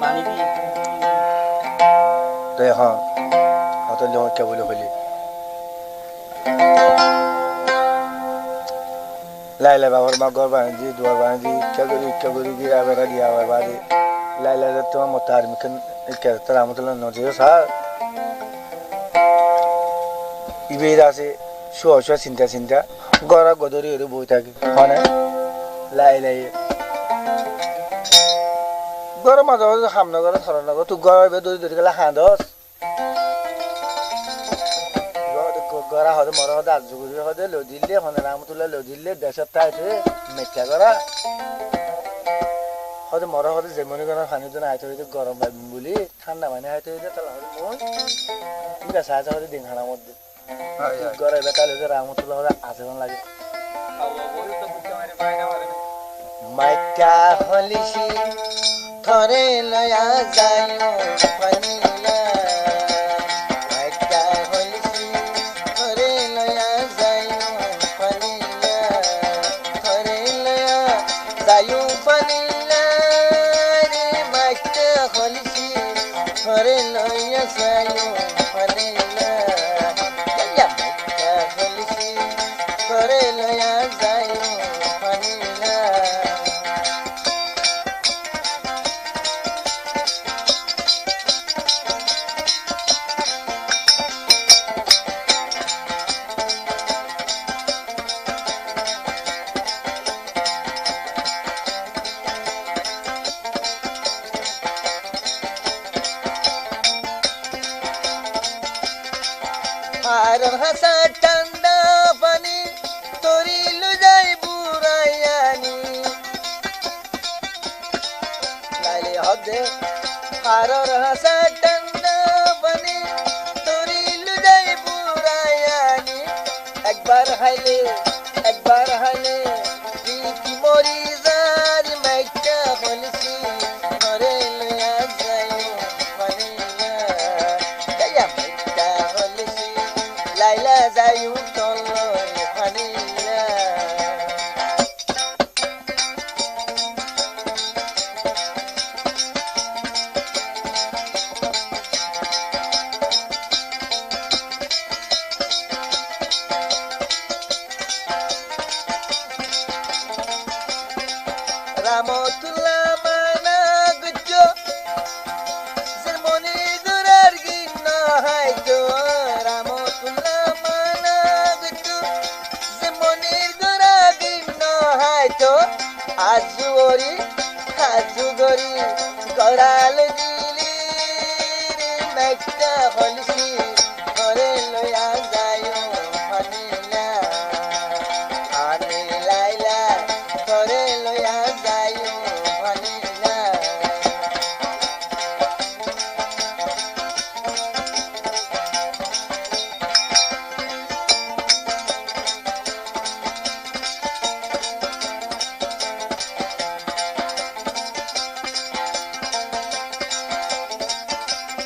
পানি দি দে হ্যাঁ হাতে লিয়ে কে বলে হলি লাইলা বাবার মা ঘর বাঁধি দুয়ার বাঁধি ইচ্ছা করি গিয়ে বেড়া গিয়ে আবার বাড়ি লাইলা তোমার মতো আর্মিখান তার আমাদের নদীও স্যার ইবের আছে শুয়া শুয়া চিন্তা চিন্তা গড়া গদরি হয়ে বই থাকি হয় না লাই লাই গরম মাঝে মাঝে খাম না করে ধরো না তুই গড়ার বে দৌড়ি দৌড়ি গেলে হাঁদস গড়া হতে মরা হতে আজ গুড়ি হতে লদিলে হনে রামতুল্লা লদিলে দেশের টাইতে মেকা করা হতে মরা হতে যেমনি করে পানি জন্য আইতে হইতে গরম পাইম বলি ঠান্ডা মানে আইতে হইতে তাহলে হতে মই ঠিক আছে আছে হতে দিন খানার মধ্যে গড়াই বেতাল হতে রামতুল্লা হতে আচরণ লাগে মাইকা হলিছি থরে লয়া যায় পানিলা মাইকা হলিছি থরে লয়া যায় পানিলা থরে লয়া যায় পানিলা রে মাইকা হলিছি থরে লয়া যায় পানিলা মাইকা হলিছি থরে লয়া যায় পানিলা Haran hasa tanda pani tori lujai burayani lale hode haran hasa tanda pani tori lujai burayani ekbar haile ki mori zari maikka holsi hore laya jayo panila daya maikka holsi laila jayu tolo panila Ramotullah mana gujo Zermoni durar ginna haito Ramotullah mana gujo Zermoni durar ginna haito Azugori Goral dili Mekta holisi Hore loya jayo Hanila Ani laila Hore loya jayo Hanila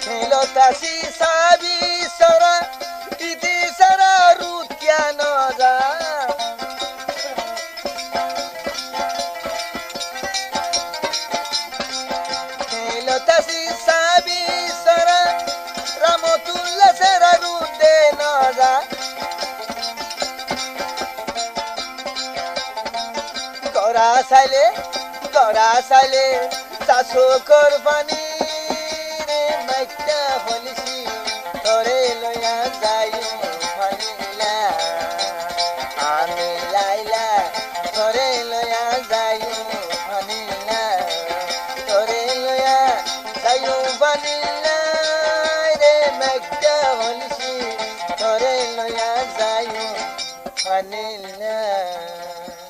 Hilotasi sabi sara Iti sara rutya naza Hilotasi sabi sara Ramotullah sara rute naza Gora sale Saso korbani re maikta holisi Tore loya jayo panila Ani laila Tore loya jayo panila Tore loya jayo panila re maikta holisi Tore loya jayo panila